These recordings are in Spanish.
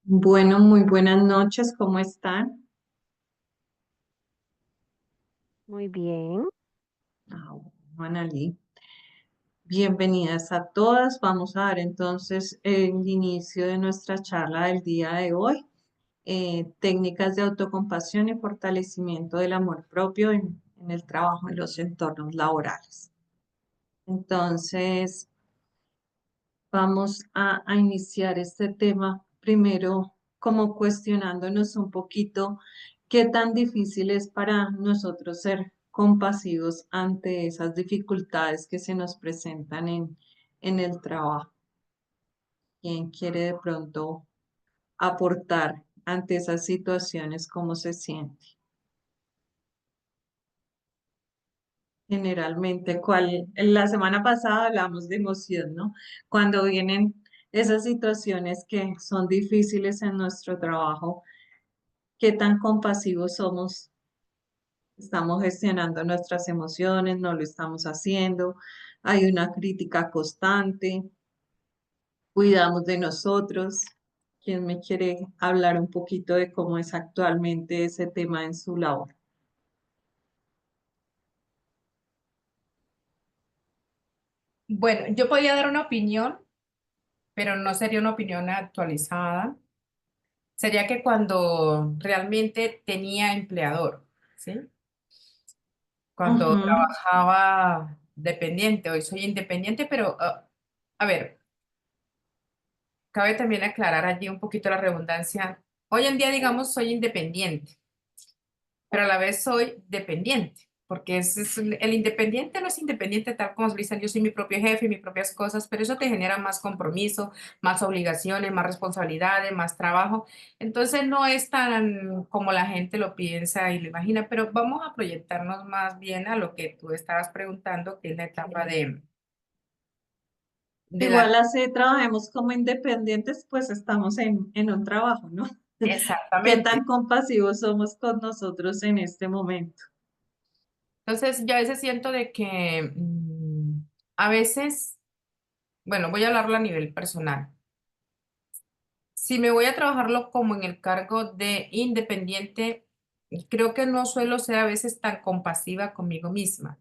Bueno, muy buenas noches, ¿cómo están? Muy bien. Bueno, Analí, bienvenidas a todas. Vamos a dar entonces el inicio de nuestra charla del día de hoy, técnicas de autocompasión y fortalecimiento del amor propio en el trabajo, en los entornos laborales. Entonces, vamos a iniciar este tema primero como cuestionándonos un poquito qué tan difícil es para nosotros ser compasivos ante esas dificultades que se nos presentan en el trabajo. ¿Quién quiere de pronto aportar ante esas situaciones? ¿Cómo se siente? Generalmente, en la semana pasada hablamos de emoción, ¿no? Cuando vienen esas situaciones que son difíciles en nuestro trabajo, ¿qué tan compasivos somos? ¿Estamos gestionando nuestras emociones? ¿No lo estamos haciendo? Hay una crítica constante, cuidamos de nosotros. ¿Quién me quiere hablar un poquito de cómo es actualmente ese tema en su labor? Bueno, yo podría dar una opinión, pero no sería una opinión actualizada. Sería que cuando realmente tenía empleador, ¿sí? Cuando Ujú. trabajaba dependiente, hoy soy independiente, pero a ver, cabe también aclarar allí un poquito la redundancia. Hoy en día, digamos, soy independiente, pero a la vez soy dependiente, porque el independiente no es independiente tal como se dicen, yo soy mi propio jefe, mis propias cosas, pero eso te genera más compromiso, más obligaciones, más responsabilidades, más trabajo. Entonces no es tan como la gente lo piensa y lo imagina, pero vamos a proyectarnos más bien a lo que tú estabas preguntando, que es la etapa de la... Igual así trabajemos como independientes, pues estamos en un trabajo, ¿no? ¿Qué Exactamente. tan compasivos somos con nosotros en este momento? Entonces yo a veces siento de que a veces, bueno, voy a hablarlo a nivel personal. Si me voy a trabajarlo como en el cargo de independiente, creo que no suelo ser a veces tan compasiva conmigo misma,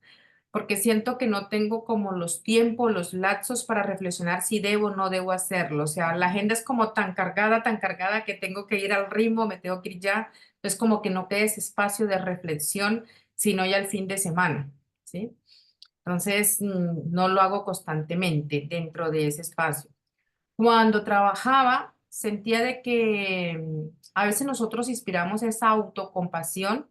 porque siento que no tengo como los tiempos, los lapsos para reflexionar si debo o no debo hacerlo. O sea, la agenda es como tan cargada que tengo que ir al ritmo, me tengo que ir ya. Es como que no quede ese espacio de reflexión, sino ya el fin de semana, ¿sí? Entonces, no lo hago constantemente dentro de ese espacio. Cuando trabajaba, sentía de que a veces nosotros inspiramos esa autocompasión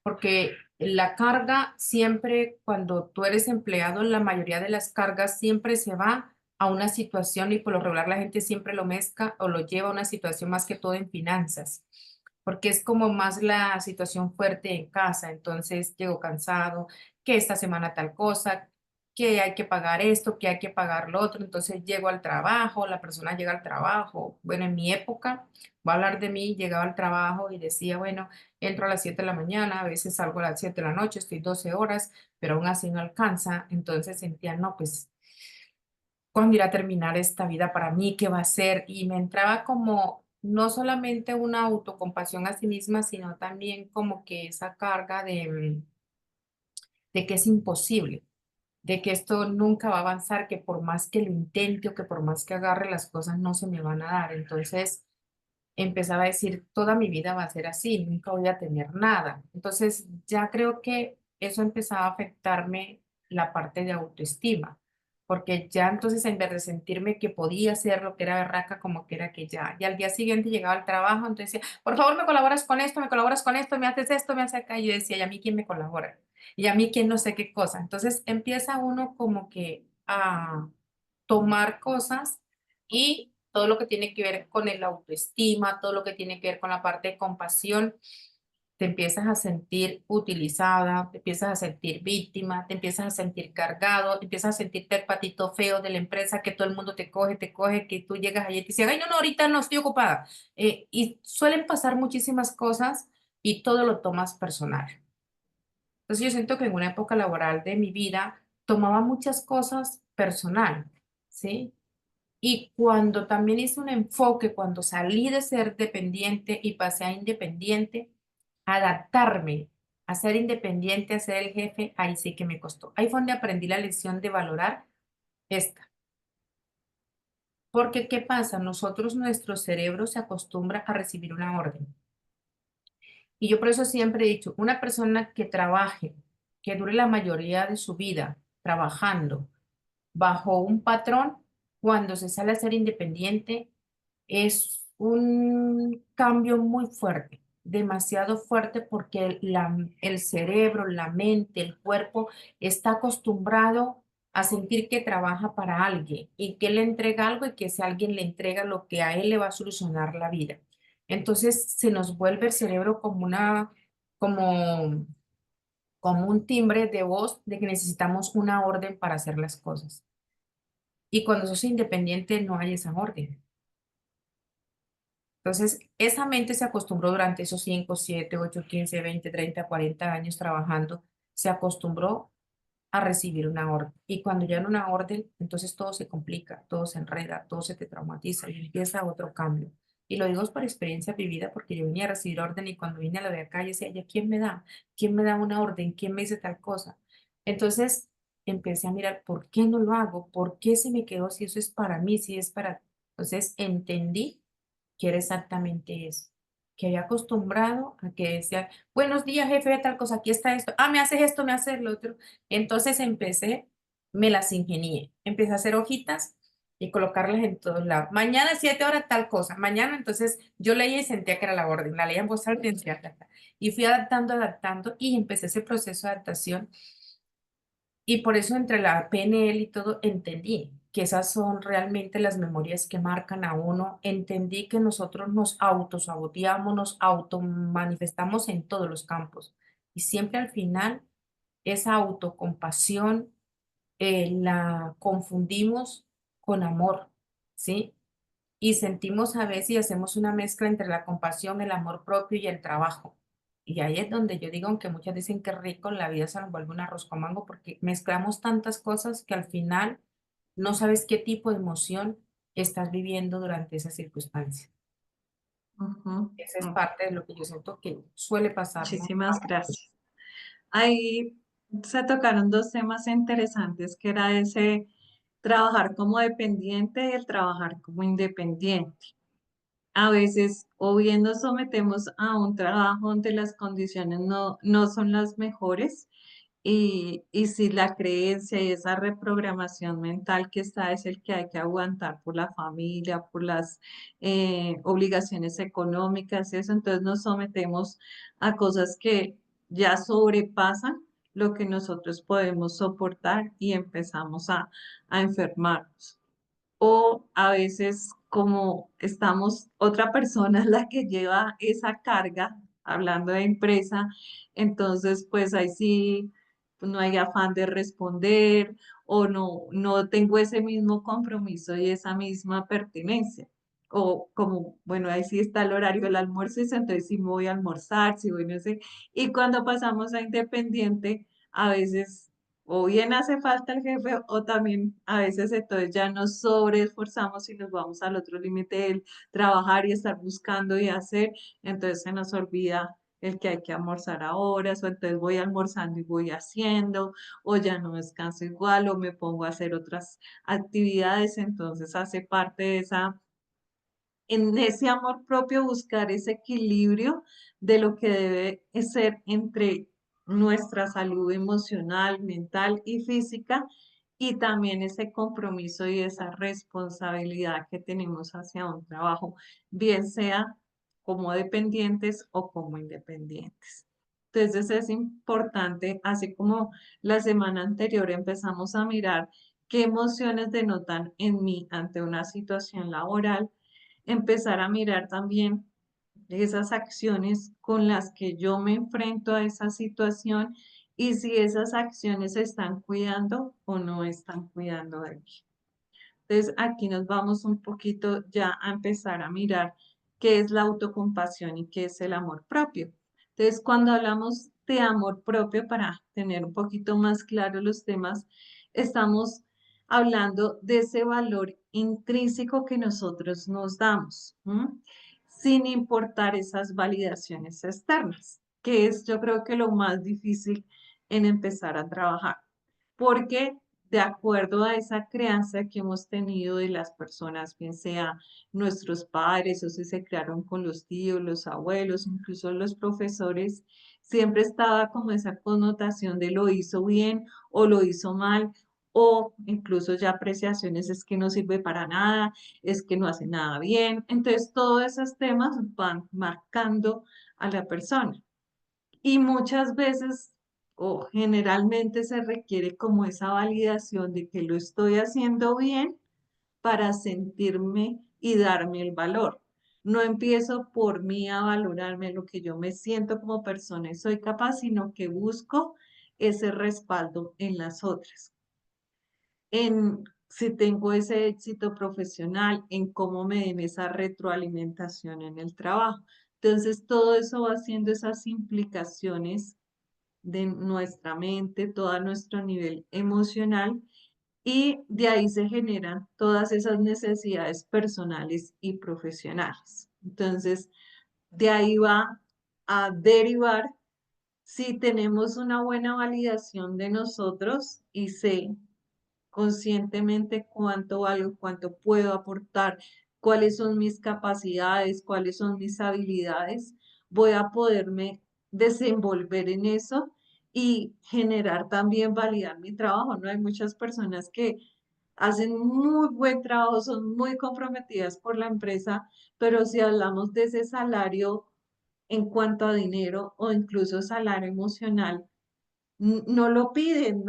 porque la carga siempre, cuando tú eres empleado, la mayoría de las cargas siempre se va a una situación y por lo regular la gente siempre lo mezcla o lo lleva a una situación más que todo en finanzas, porque es como más la situación fuerte en casa, entonces llego cansado, que esta semana tal cosa, que hay que pagar esto, que hay que pagar lo otro, entonces llego al trabajo, la persona llega al trabajo, bueno, en mi época, voy a hablar de mí, llegaba al trabajo y decía, bueno, entro a las 7 de la mañana, a veces salgo a las 7 de la noche, estoy 12 horas, pero aún así no alcanza. Entonces sentía, no, pues, ¿cuándo irá a terminar esta vida para mí? ¿Qué va a ser? Y me entraba como no solamente una autocompasión a sí misma, sino también como que esa carga de que es imposible, de que esto nunca va a avanzar, que por más que lo intente o que por más que agarre las cosas no se me van a dar. Entonces empezaba a decir, toda mi vida va a ser así, nunca voy a tener nada. Entonces, ya creo que eso empezaba a afectarme la parte de autoestima, porque ya entonces en vez de sentirme que podía hacer lo que era berraca, como que era que ya, y al día siguiente llegaba al trabajo, entonces decía, por favor, me colaboras con esto, me haces esto, me haces acá, y yo decía, ¿y a mí quién me colabora? ¿Y a mí quién no sé qué cosa? Entonces empieza uno como que a tomar cosas y todo lo que tiene que ver con el autoestima, todo lo que tiene que ver con la parte de compasión, te empiezas a sentir utilizada, te empiezas a sentir víctima, te empiezas a sentir cargado, te empiezas a sentirte el patito feo de la empresa, que todo el mundo te coge, que tú llegas allí y te dicen, ay, no, no, ahorita no estoy ocupada. Y suelen pasar muchísimas cosas y todo lo tomas personal. Entonces yo siento que en una época laboral de mi vida tomaba muchas cosas personal, ¿sí? Y cuando también hice un enfoque, cuando salí de ser dependiente y pasé a independiente, adaptarme a ser independiente, a ser el jefe, ahí sí que me costó. Ahí fue donde aprendí la lección de valorar esta. Porque, ¿qué pasa? Nosotros, nuestro cerebro se acostumbra a recibir una orden. Y yo por eso siempre he dicho, una persona que trabaje, que dure la mayoría de su vida trabajando bajo un patrón, cuando se sale a ser independiente, es un cambio muy fuerte, demasiado fuerte porque el cerebro, la mente, el cuerpo está acostumbrado a sentir que trabaja para alguien y que le entrega algo y que ese alguien le entrega lo que a él le va a solucionar la vida. Entonces se nos vuelve el cerebro como como, como un timbre de voz de que necesitamos una orden para hacer las cosas. Y cuando sos independiente no hay esa orden. Entonces, esa mente se acostumbró durante esos 5, 7, 8, 15, 20, 30, 40 años trabajando, se acostumbró a recibir una orden. Y cuando ya en una orden, entonces todo se complica, todo se enreda, todo se te traumatiza y empieza otro cambio. Y lo digo es por experiencia vivida, porque yo venía a recibir orden y cuando vine a la de acá, yo decía, ¿ya quién me da? ¿Quién me da una orden? ¿Quién me dice tal cosa? Entonces, empecé a mirar, ¿por qué no lo hago? ¿Por qué se me quedó si eso es para mí, si es para... Entonces, entendí que era exactamente eso, que había acostumbrado a que decía, buenos días, jefe, de tal cosa, aquí está esto, me haces esto, me haces lo otro. Entonces empecé, me las ingenié, empecé a hacer hojitas y colocarlas en todos lados. Mañana 7 horas tal cosa, mañana entonces yo leía y sentía que era la orden, la leía en voz alta y decía, ta, ta. Y fui adaptando, adaptando y empecé ese proceso de adaptación y por eso entre la PNL y todo entendí que esas son realmente las memorias que marcan a uno. Entendí que nosotros nos autosaboteamos, nos automanifestamos en todos los campos. Y siempre al final esa autocompasión la confundimos con amor, ¿sí? Y sentimos a veces y hacemos una mezcla entre la compasión, el amor propio y el trabajo. Y ahí es donde yo digo, aunque muchas dicen que rico, la vida se nos vuelve un arroz con mango porque mezclamos tantas cosas que al final no sabes qué tipo de emoción estás viviendo durante esa circunstancia. Ujú. Esa es parte de lo que yo siento que suele pasar, ¿no? Muchísimas gracias. Ahí se tocaron dos temas interesantes, que era ese trabajar como dependiente y el trabajar como independiente. A veces o bien nos sometemos a un trabajo donde las condiciones no son las mejores y si la creencia y esa reprogramación mental que está es el que hay que aguantar por la familia, por las obligaciones económicas y eso, entonces nos sometemos a cosas que ya sobrepasan lo que nosotros podemos soportar y empezamos a enfermarnos o a veces como estamos, otra persona es la que lleva esa carga, hablando de empresa, entonces pues ahí sí pues, no hay afán de responder o no tengo ese mismo compromiso y esa misma pertenencia. O como, bueno, ahí sí está el horario del almuerzo, y entonces sí me voy a almorzar, sí voy, no sé. Y cuando pasamos a independiente, a veces o bien hace falta el jefe o también a veces entonces ya nos sobreesforzamos y nos vamos al otro límite del trabajar y estar buscando y hacer, entonces se nos olvida el que hay que almorzar a horas o entonces voy almorzando y voy haciendo o ya no descanso igual o me pongo a hacer otras actividades, entonces hace parte de esa en ese amor propio buscar ese equilibrio de lo que debe ser entre nuestra salud emocional, mental y física y también ese compromiso y esa responsabilidad que tenemos hacia un trabajo, bien sea como dependientes o como independientes. Entonces es importante, así como la semana anterior empezamos a mirar qué emociones denotan en mí ante una situación laboral, empezar a mirar también esas acciones con las que yo me enfrento a esa situación y si esas acciones están cuidando o no están cuidando de mí. Entonces, aquí nos vamos un poquito ya a empezar a mirar qué es la autocompasión y qué es el amor propio. Entonces, cuando hablamos de amor propio, para tener un poquito más claro los temas, estamos hablando de ese valor intrínseco que nosotros nos damos, ¿m? Sin importar esas validaciones externas, que es yo creo que lo más difícil en empezar a trabajar, porque de acuerdo a esa crianza que hemos tenido de las personas, bien sea nuestros padres o si se criaron con los tíos, los abuelos, incluso los profesores, siempre estaba como esa connotación de lo hizo bien o lo hizo mal, o incluso ya apreciaciones es que no sirve para nada, es que no hace nada bien. Entonces, todos esos temas van marcando a la persona. Y muchas veces o generalmente se requiere como esa validación de que lo estoy haciendo bien para sentirme y darme el valor. No empiezo por mí a valorarme lo que yo me siento como persona y soy capaz, sino que busco ese respaldo en las otras, en si tengo ese éxito profesional, en cómo me den esa retroalimentación en el trabajo. Entonces, todo eso va haciendo esas implicaciones de nuestra mente, todo nuestro nivel emocional, y de ahí se generan todas esas necesidades personales y profesionales. Entonces, de ahí va a derivar si tenemos una buena validación de nosotros y sé conscientemente cuánto valgo, cuánto puedo aportar, cuáles son mis capacidades, cuáles son mis habilidades, voy a poderme desenvolver en eso y generar también validar mi trabajo, ¿no? Hay muchas personas que hacen muy buen trabajo, son muy comprometidas por la empresa, pero si hablamos de ese salario en cuanto a dinero o incluso salario emocional, no lo piden,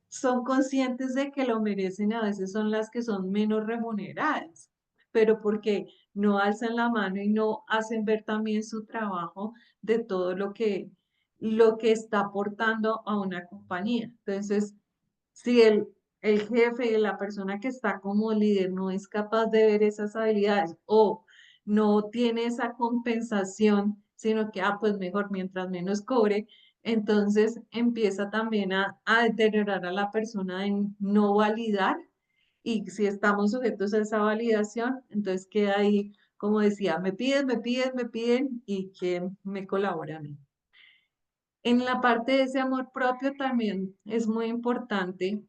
son conscientes de que lo merecen, a veces son las que son menos remuneradas, pero porque no alzan la mano y no hacen ver también su trabajo de todo lo que está aportando a una compañía. Entonces, si el jefe y la persona que está como líder no es capaz de ver esas habilidades o no tiene esa compensación, sino que, pues mejor mientras menos cobre, entonces empieza también a deteriorar a la persona en no validar, y si estamos sujetos a esa validación, entonces queda ahí, como decía, me piden y quién me colabora a mí. En la parte de ese amor propio también es muy importante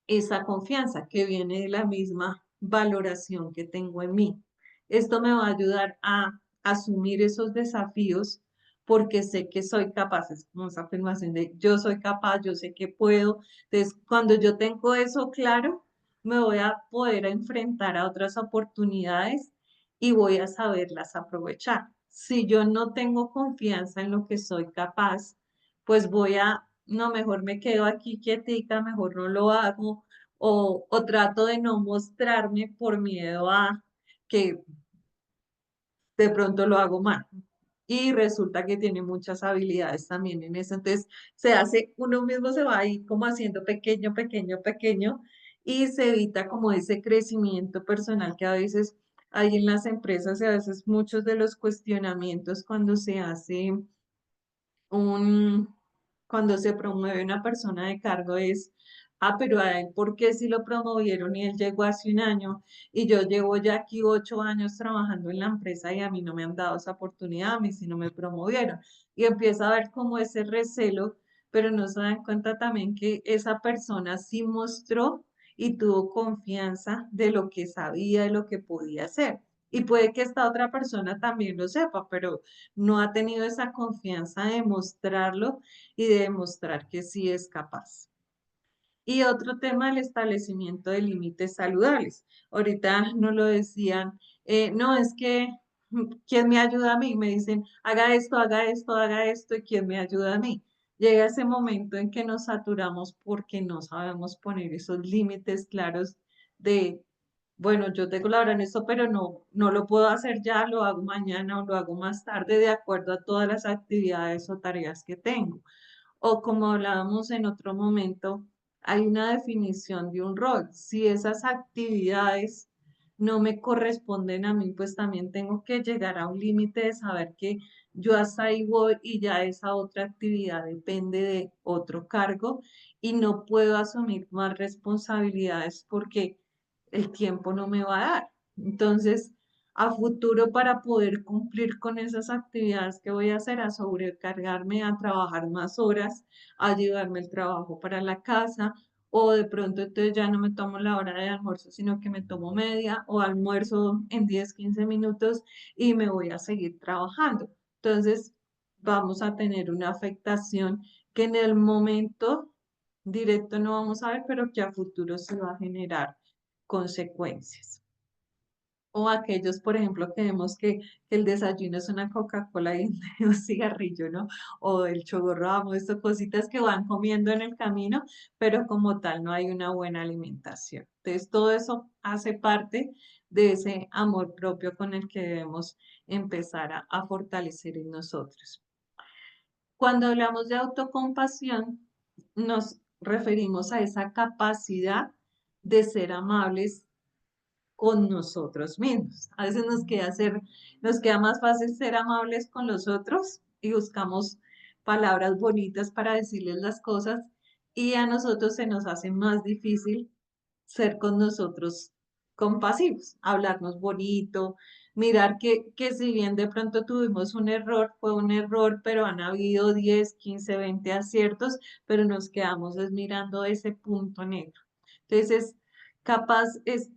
esa confianza que viene de la misma valoración que tengo en mí. Esto me va a ayudar a asumir esos desafíos porque sé que soy capaz, es como esa afirmación de yo soy capaz, yo sé que puedo. Entonces, cuando yo tengo eso claro, me voy a poder enfrentar a otras oportunidades y voy a saberlas aprovechar. Si yo no tengo confianza en lo que soy capaz, pues no, mejor me quedo aquí quietica, mejor no lo hago, o trato de no mostrarme por miedo a que de pronto lo hago mal. Y resulta que tiene muchas habilidades también en eso. Entonces, uno mismo se va ahí como haciendo pequeño, pequeño, pequeño, y se evita como ese crecimiento personal que a veces hay en las empresas, y a veces muchos de los cuestionamientos cuando se hace un, cuando se promueve una persona de cargo es, pero a él, ¿por qué si lo promovieron y él llegó hace un año y yo llevo ya aquí 8 años trabajando en la empresa y a mí no me han dado esa oportunidad, a mí sí no me promovieron? Y empieza a ver como ese recelo, pero no se dan cuenta también que esa persona sí mostró y tuvo confianza de lo que sabía, de lo que podía hacer. Y puede que esta otra persona también lo sepa, pero no ha tenido esa confianza de mostrarlo y de demostrar que sí es capaz. Y otro tema, el establecimiento de límites saludables. Ahorita nos lo decían, no, es que, ¿quién me ayuda a mí? Me dicen, haga esto, haga esto, haga esto, ¿y quién me ayuda a mí? Llega ese momento en que nos saturamos porque no sabemos poner esos límites claros de, bueno, yo tengo la hora en esto, pero no lo puedo hacer ya, lo hago mañana o lo hago más tarde de acuerdo a todas las actividades o tareas que tengo. O como hablábamos en otro momento, hay una definición de un rol. Si esas actividades no me corresponden a mí, pues también tengo que llegar a un límite de saber que yo hasta ahí voy y ya esa otra actividad depende de otro cargo y no puedo asumir más responsabilidades porque el tiempo no me va a dar. Entonces, a futuro para poder cumplir con esas actividades que voy a hacer, a sobrecargarme, a trabajar más horas, a llevarme el trabajo para la casa, o de pronto entonces ya no me tomo la hora de almuerzo, sino que me tomo media o almuerzo en 10 15 minutos y me voy a seguir trabajando. Entonces, vamos a tener una afectación que en el momento directo no vamos a ver, pero que a futuro se va a generar consecuencias. O aquellos, por ejemplo, que vemos que el desayuno es una Coca-Cola y un cigarrillo, ¿no? O el chogorramo, estas cositas que van comiendo en el camino, pero como tal no hay una buena alimentación. Entonces, todo eso hace parte de ese amor propio con el que debemos empezar a fortalecer en nosotros. Cuando hablamos de autocompasión, nos referimos a esa capacidad de ser amables con nosotros mismos. A veces nos queda más fácil ser amables con los otros y buscamos palabras bonitas para decirles las cosas y a nosotros se nos hace más difícil ser con nosotros compasivos, hablarnos bonito, mirar que si bien de pronto tuvimos un error, fue un error, pero han habido 10 15 20 aciertos, pero nos quedamos mirando ese punto negro. Entonces, es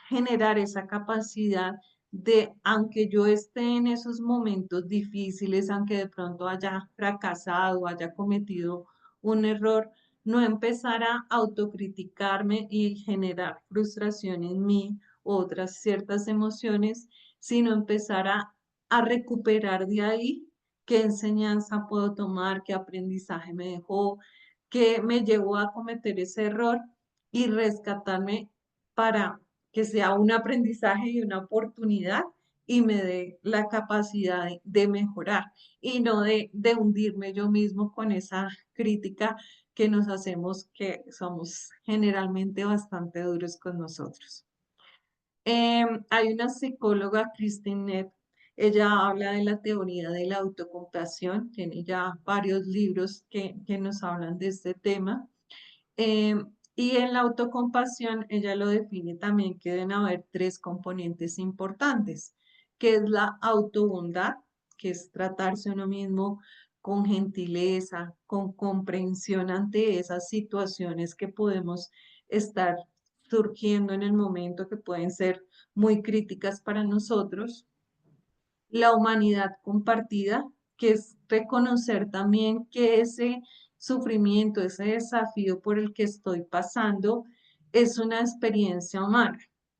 generar esa capacidad de, aunque yo esté en esos momentos difíciles, aunque de pronto haya fracasado, haya cometido un error, no empezar a autocriticarme y generar frustración en mí, otras ciertas emociones, sino empezar a recuperar de ahí qué enseñanza puedo tomar, qué aprendizaje me dejó, qué me llevó a cometer ese error y rescatarme para que sea un aprendizaje y una oportunidad y me dé la capacidad de mejorar y no de hundirme yo mismo con esa crítica que nos hacemos, que somos generalmente bastante duros con nosotros. Hay una psicóloga, Christine Neff, ella habla de la teoría de la autocompasión, tiene ya varios libros que nos hablan de este tema. Eh, y en la autocompasión, ella lo define también que deben haber tres componentes importantes, que es la autobondad, que es tratarse uno mismo con gentileza, con comprensión ante esas situaciones que podemos estar surgiendo en el momento, que pueden ser muy críticas para nosotros. La humanidad compartida, que es reconocer también que ese sufrimiento, ese desafío por el que estoy pasando, es una experiencia humana,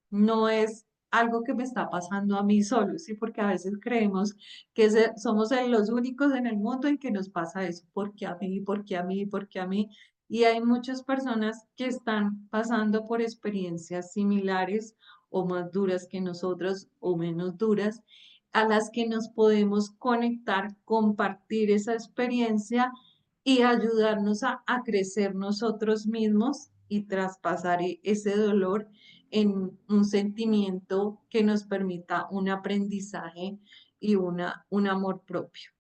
no es algo que me está pasando a mí solo, ¿sí? Porque a veces creemos que somos los únicos en el mundo en que nos pasa eso, porque a mí, porque a mí, porque a mí. Y hay muchas personas que están pasando por experiencias similares o más duras que nosotros o menos duras a las que nos podemos conectar, compartir esa experiencia y ayudarnos a crecer nosotros mismos y traspasar ese dolor en un sentimiento que nos permita un aprendizaje y un amor propio.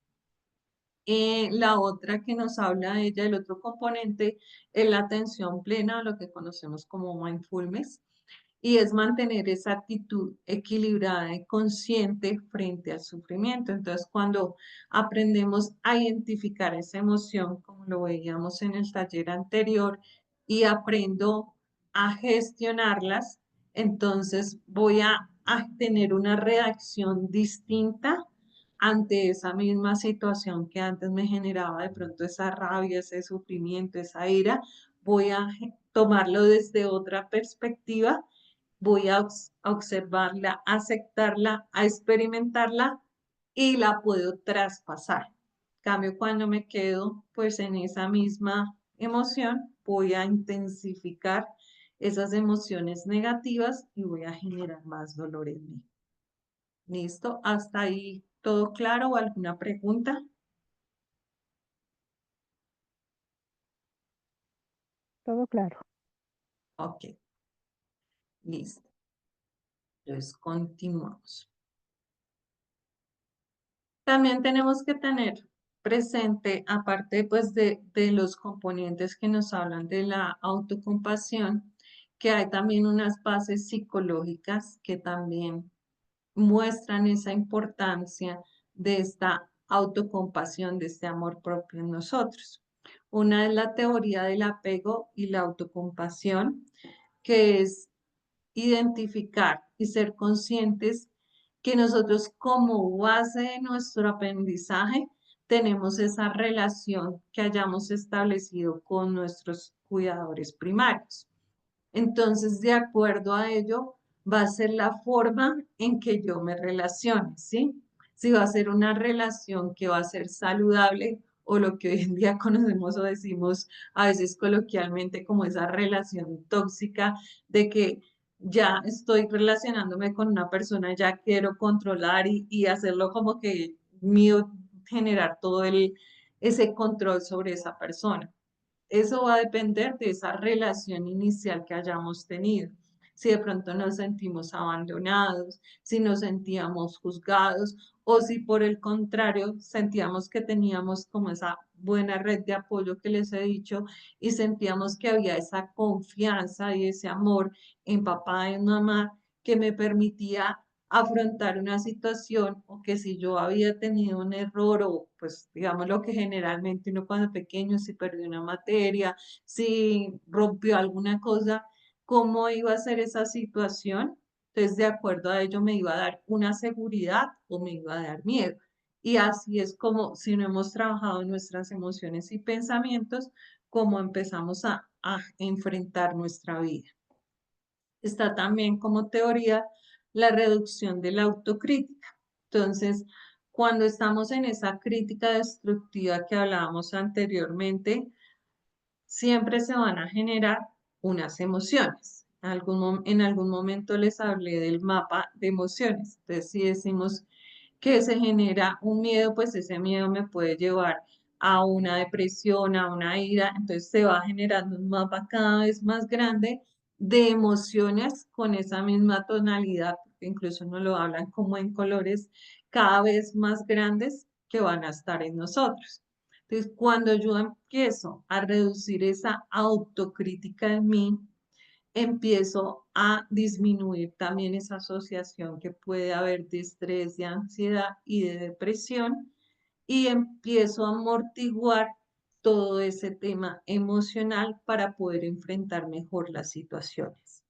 La otra que nos habla de ella, el otro componente, es la atención plena, lo que conocemos como mindfulness y es mantener esa actitud equilibrada y consciente frente al sufrimiento. Entonces, cuando aprendemos a identificar esa emoción, como lo veíamos en el taller anterior, y aprendo a gestionarlas, entonces voy a tener una reacción distinta ante esa misma situación que antes me generaba de pronto esa rabia, ese sufrimiento, esa ira, voy a tomarlo desde otra perspectiva, voy a observarla, a aceptarla, a experimentarla y la puedo traspasar. En cambio, cuando me quedo pues en esa misma emoción, voy a intensificar esas emociones negativas y voy a generar más dolor en mí. ¿Listo? ¿Hasta ahí todo claro o alguna pregunta? Todo claro. Ok, listo. Entonces, continuamos. También tenemos que tener presente, aparte pues de los componentes que nos hablan de la autocompasión, que hay también unas bases psicológicas que también muestran esa importancia de esta autocompasión, de este amor propio en nosotros. Una es la teoría del apego y la autocompasión, que es identificar y ser conscientes que nosotros como base de nuestro aprendizaje tenemos esa relación que hayamos establecido con nuestros cuidadores primarios. Entonces, de acuerdo a ello, va a ser la forma en que yo me relacione, ¿sí? Si va a ser una relación que va a ser saludable o lo que hoy en día conocemos o decimos a veces coloquialmente como esa relación tóxica de que ya estoy relacionándome con una persona, ya quiero controlar y hacerlo como que mío, generar todo ese control sobre esa persona. Eso va a depender de esa relación inicial que hayamos tenido. Si de pronto nos sentimos abandonados, si nos sentíamos juzgados o si por el contrario sentíamos que teníamos como esa buena red de apoyo que les he dicho y sentíamos que había esa confianza y ese amor en papá y en mamá que me permitía afrontar una situación o que si yo había tenido un error o pues digamos lo que generalmente uno cuando pequeño, si perdió una materia, si rompió alguna cosa, ¿cómo iba a ser esa situación? Entonces, de acuerdo a ello, me iba a dar una seguridad o me iba a dar miedo. Y así es como, si no hemos trabajado en nuestras emociones y pensamientos, como empezamos a enfrentar nuestra vida. Está también como teoría la reducción de la autocrítica. Entonces, cuando estamos en esa crítica destructiva que hablábamos anteriormente, siempre se van a generar unas emociones. En algún momento les hablé del mapa de emociones. Entonces, si decimos que se genera un miedo, pues ese miedo me puede llevar a una depresión, a una ira, entonces se va generando un mapa cada vez más grande de emociones con esa misma tonalidad, porque incluso nos lo hablan como en colores cada vez más grandes que van a estar en nosotros. Entonces, cuando yo empiezo a reducir esa autocrítica en mí, empiezo a disminuir también esa asociación que puede haber de estrés, de ansiedad y de depresión y empiezo a amortiguar todo ese tema emocional para poder enfrentar mejor las situaciones.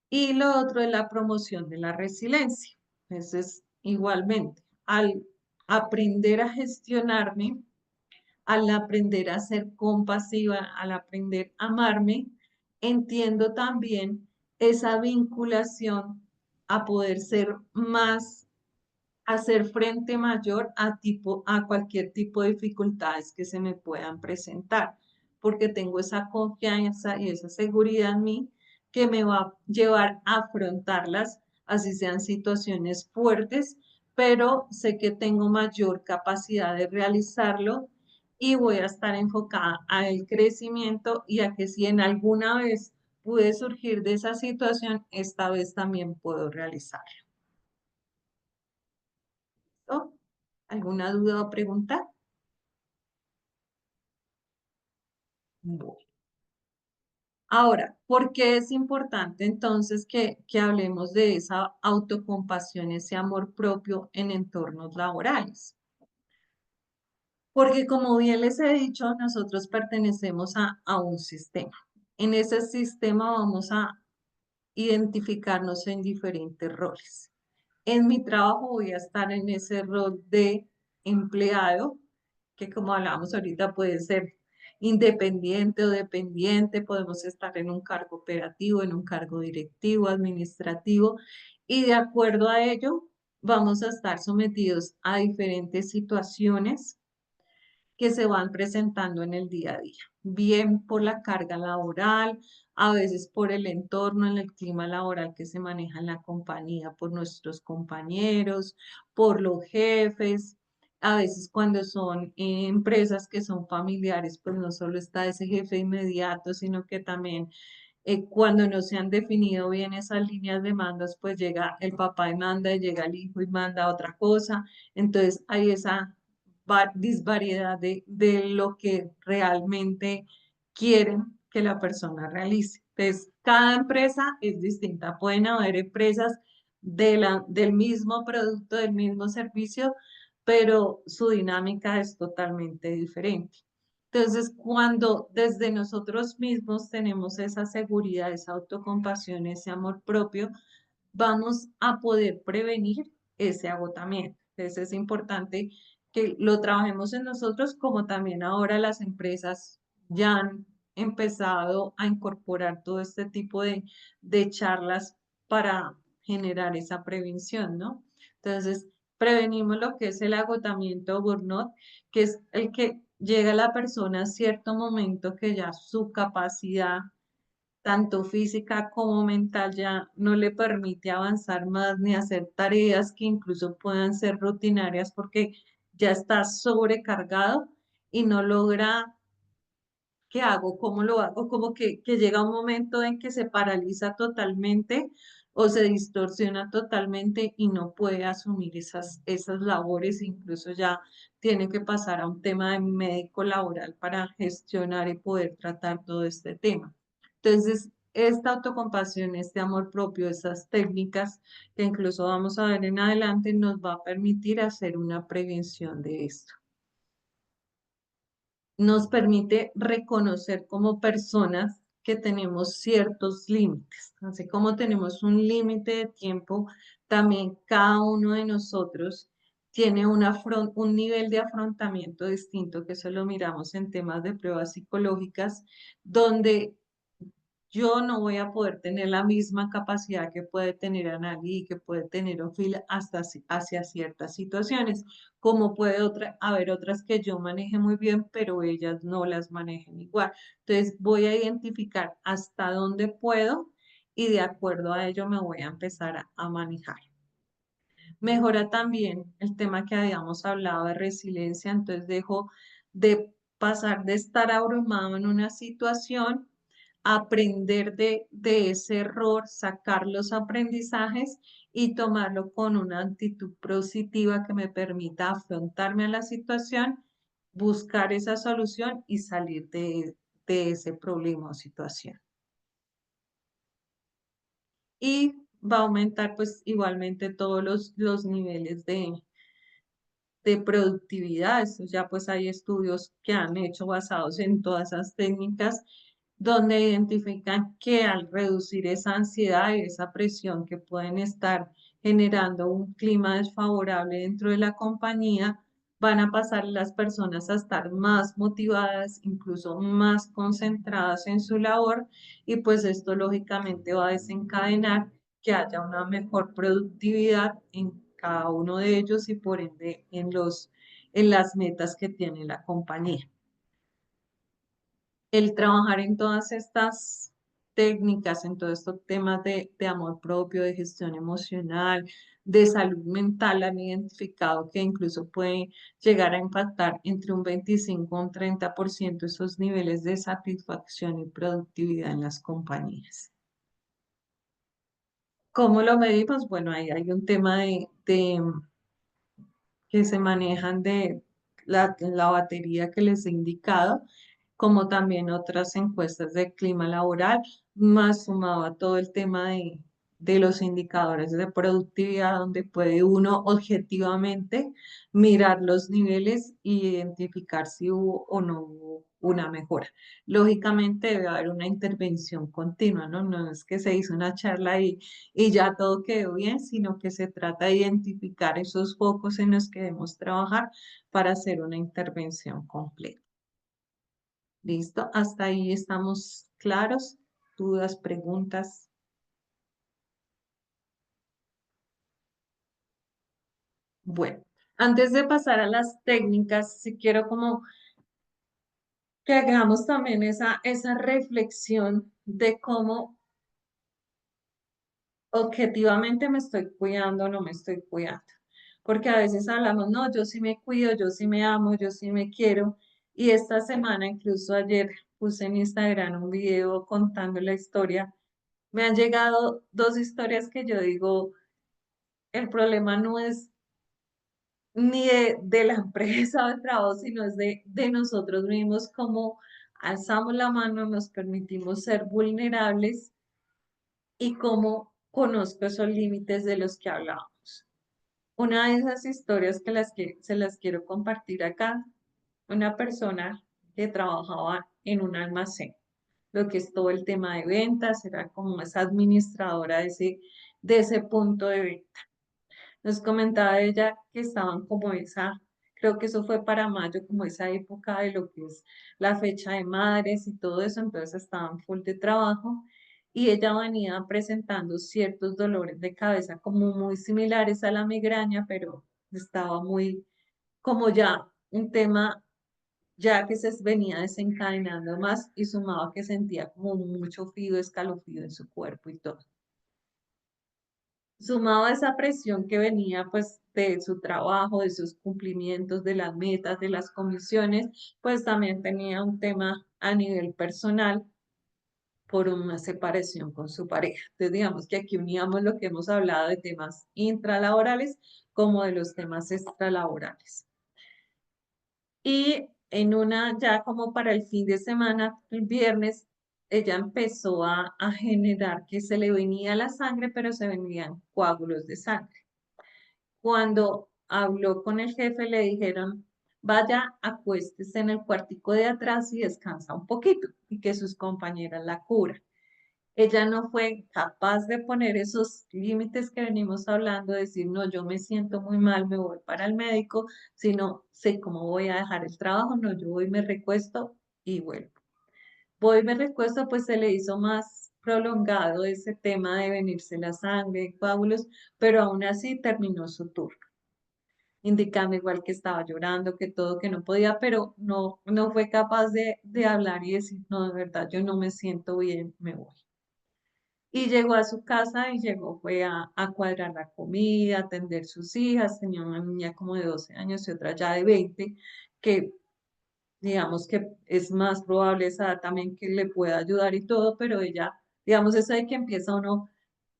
Y lo otro es la promoción de la resiliencia. Entonces, igualmente, al aprender a gestionarme, al aprender a ser compasiva, al aprender a amarme, entiendo también esa vinculación a poder ser más, hacer frente mayor a cualquier tipo de dificultades que se me puedan presentar, porque tengo esa confianza y esa seguridad en mí que me va a llevar a afrontarlas, así sean situaciones fuertes, pero sé que tengo mayor capacidad de realizarlo y voy a estar enfocada al crecimiento y a que si en alguna vez pude surgir de esa situación, esta vez también puedo realizarlo. ¿Listo? ¿Alguna duda o pregunta? Bueno. Ahora, ¿por qué es importante entonces que hablemos de esa autocompasión, ese amor propio en entornos laborales? Porque como bien les he dicho, nosotros pertenecemos a un sistema. En ese sistema vamos a identificarnos en diferentes roles. En mi trabajo voy a estar en ese rol de empleado, que como hablábamos ahorita puede ser independiente o dependiente, podemos estar en un cargo operativo, en un cargo directivo, administrativo, y de acuerdo a ello vamos a estar sometidos a diferentes situaciones que se van presentando en el día a día, bien por la carga laboral, a veces por el entorno, en el clima laboral que se maneja en la compañía, por nuestros compañeros, por los jefes. A veces cuando son empresas que son familiares, pues no solo está ese jefe inmediato, sino que también Cuando no se han definido bien esas líneas de mandas, pues llega el papá y manda, y llega el hijo y manda otra cosa. Entonces hay esa disvariedad de lo que realmente quieren que la persona realice. Entonces, cada empresa es distinta. Pueden haber empresas del mismo producto, del mismo servicio, pero su dinámica es totalmente diferente. Entonces, cuando desde nosotros mismos tenemos esa seguridad, esa autocompasión, ese amor propio, vamos a poder prevenir ese agotamiento. Entonces, es importante que lo trabajemos en nosotros, como también ahora las empresas ya han empezado a incorporar todo este tipo de charlas para generar esa prevención, ¿no? Entonces, prevenimos lo que es el agotamiento o burnout, que es el que llega a la persona a cierto momento que ya su capacidad, tanto física como mental, ya no le permite avanzar más ni hacer tareas que incluso puedan ser rutinarias porque ya está sobrecargado y no logra. ¿Qué hago? ¿Cómo lo hago? Como que llega un momento en que se paraliza totalmente o se distorsiona totalmente y no puede asumir esas labores, incluso ya tiene que pasar a un tema de médico laboral para gestionar y poder tratar todo este tema. Entonces, esta autocompasión, este amor propio, esas técnicas que incluso vamos a ver en adelante, nos va a permitir hacer una prevención de esto. Nos permite reconocer como personas que tenemos ciertos límites. Así como tenemos un límite de tiempo, también cada uno de nosotros tiene un nivel de afrontamiento distinto, que eso lo miramos en temas de pruebas psicológicas, donde yo no voy a poder tener la misma capacidad que puede tener Anagui y que puede tener Ofil hasta hacia ciertas situaciones, como puede haber otras que yo maneje muy bien, pero ellas no las manejen igual. Entonces voy a identificar hasta dónde puedo y de acuerdo a ello me voy a empezar a manejar. Mejora también el tema que habíamos hablado de resiliencia, entonces dejo de pasar de estar abrumado en una situación, aprender de ese error, sacar los aprendizajes y tomarlo con una actitud positiva que me permita afrontarme a la situación, buscar esa solución y salir de ese problema o situación. Y va a aumentar pues igualmente todos los niveles de productividad. Eso ya pues hay estudios que han hecho basados en todas esas técnicas donde identifican que al reducir esa ansiedad y esa presión que pueden estar generando un clima desfavorable dentro de la compañía, van a pasar las personas a estar más motivadas, incluso más concentradas en su labor y pues esto lógicamente va a desencadenar que haya una mejor productividad en cada uno de ellos y por ende en las metas que tiene la compañía. El trabajar en todas estas técnicas, en todos estos temas de amor propio, de gestión emocional, de salud mental, han identificado que incluso puede llegar a impactar entre un 25 y un 30% esos niveles de satisfacción y productividad en las compañías. ¿Cómo lo medimos? Bueno, ahí hay un tema que se manejan de la batería que les he indicado, como también otras encuestas de clima laboral, más sumado a todo el tema de los indicadores de productividad, donde puede uno objetivamente mirar los niveles e identificar si hubo o no hubo una mejora. Lógicamente debe haber una intervención continua, ¿no? No es que se hizo una charla y ya todo quedó bien, sino que se trata de identificar esos focos en los que debemos trabajar para hacer una intervención completa. ¿Listo? Hasta ahí estamos claros. ¿Dudas, preguntas? Bueno, antes de pasar a las técnicas, si quiero como que hagamos también esa reflexión de cómo objetivamente me estoy cuidando o no me estoy cuidando. Porque a veces hablamos, no, yo sí me cuido, yo sí me amo, yo sí me quiero. Y esta semana, incluso ayer, puse en Instagram un video contando la historia, me han llegado dos historias que yo digo, el problema no es ni de la empresa o del trabajo, sino es de nosotros mismos, como alzamos la mano, nos permitimos ser vulnerables y cómo conozco esos límites de los que hablábamos. Una de esas historias que se las quiero compartir acá, una persona que trabajaba en un almacén, lo que es todo el tema de ventas, era como esa administradora de ese punto de venta. Nos comentaba ella que estaban como esa, creo que eso fue para mayo, como esa época de lo que es la fecha de madres y todo eso, entonces estaban full de trabajo y ella venía presentando ciertos dolores de cabeza como muy similares a la migraña, pero estaba muy como ya un tema ya que se venía desencadenando más y sumaba que sentía como mucho frío, escalofrío en su cuerpo y todo. Sumado a esa presión que venía pues de su trabajo, de sus cumplimientos, de las metas, de las comisiones, pues también tenía un tema a nivel personal por una separación con su pareja. Entonces digamos que aquí uníamos lo que hemos hablado de temas intralaborales como de los temas extralaborales. Y en una, ya como para el fin de semana, el viernes, ella empezó a generar que se le venía la sangre, pero se venían coágulos de sangre. Cuando habló con el jefe, le dijeron, vaya, acuéstese en el cuartico de atrás y descansa un poquito, y que sus compañeras la cubran. Ella no fue capaz de poner esos límites que venimos hablando, decir, no, yo me siento muy mal, me voy para el médico, sino sé cómo voy a dejar el trabajo, no, yo voy, me recuesto y vuelvo. Voy, me recuesto, pues se le hizo más prolongado ese tema de venirse la sangre, coágulos, pero aún así terminó su turno, indicando igual que estaba llorando, que todo, que no podía, pero no fue capaz de hablar y decir, no, de verdad, yo no me siento bien, me voy. Y llegó a su casa y llegó, fue a cuadrar la comida, a atender sus hijas, tenía una niña como de 12 años y otra ya de 20, que digamos que es más probable esa edad también que le pueda ayudar y todo, pero ella, digamos, eso de que empieza uno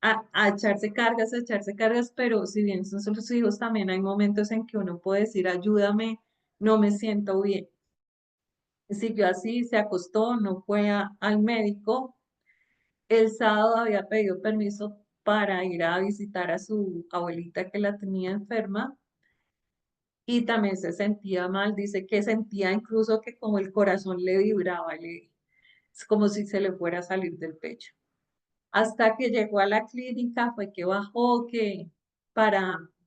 a echarse cargas, pero si bien son sus hijos, también hay momentos en que uno puede decir, ayúdame, no me siento bien. Siguió así, se acostó, no fue al médico. El sábado había pedido permiso para ir a visitar a su abuelita que la tenía enferma y también se sentía mal. Dice que sentía incluso que como el corazón le vibraba, es como si se le fuera a salir del pecho. Hasta que llegó a la clínica fue que bajó, que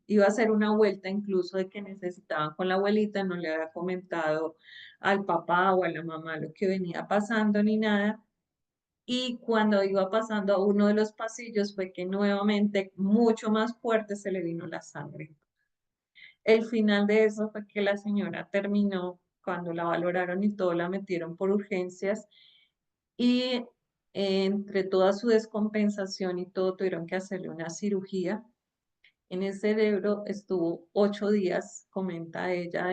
iba a hacer una vuelta incluso de que necesitaban con la abuelita, no le había comentado al papá o a la mamá lo que venía pasando ni nada. Y cuando iba pasando a uno de los pasillos fue que nuevamente mucho más fuerte se le vino la sangre. El final de eso fue que la señora terminó, cuando la valoraron y todo, la metieron por urgencias y entre toda su descompensación y todo tuvieron que hacerle una cirugía. En el cerebro estuvo 8 días, comenta ella,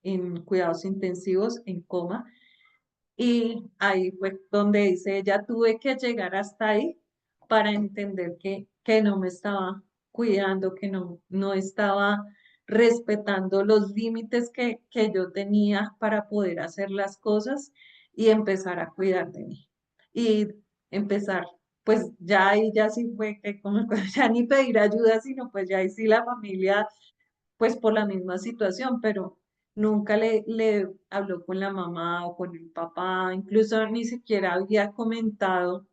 en cuidados intensivos, en coma. Y ahí fue donde dice ella, tuve que llegar hasta ahí para entender que no me estaba cuidando, que no estaba respetando los límites que yo tenía para poder hacer las cosas y empezar a cuidar de mí. Y empezar, pues ya ahí ya sí fue que como ya ni pedir ayuda, sino pues ya ahí sí la familia pues por la misma situación, pero nunca le habló con la mamá o con el papá, incluso ni siquiera había comentado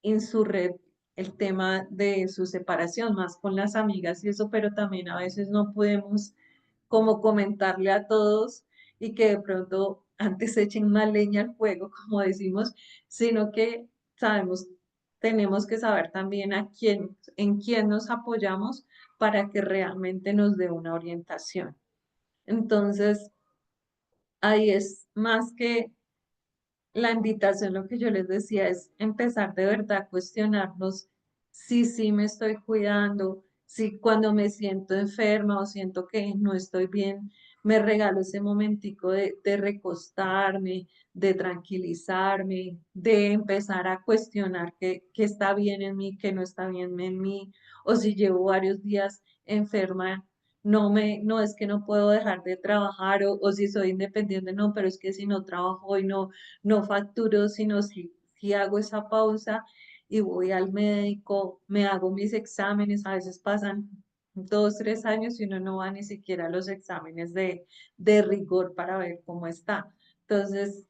en su red el tema de su separación, más con las amigas y eso, pero también a veces no podemos como comentarle a todos y que de pronto antes echen más leña al fuego, como decimos, sino que sabemos, tenemos que saber también en quién nos apoyamos para que realmente nos dé una orientación. Entonces, ahí es más que la invitación, lo que yo les decía, es empezar de verdad a cuestionarnos si sí me estoy cuidando, si cuando me siento enferma o siento que no estoy bien, me regalo ese momentico de recostarme, de tranquilizarme, de empezar a cuestionar qué está bien en mí, qué no está bien en mí, o si llevo varios días enferma, no es que no puedo dejar de trabajar, o si soy independiente, no, pero es que si no trabajo y no facturo, sino si hago esa pausa y voy al médico, me hago mis exámenes, a veces pasan 2, 3 años y uno no va ni siquiera a los exámenes de rigor para ver cómo está. Entonces,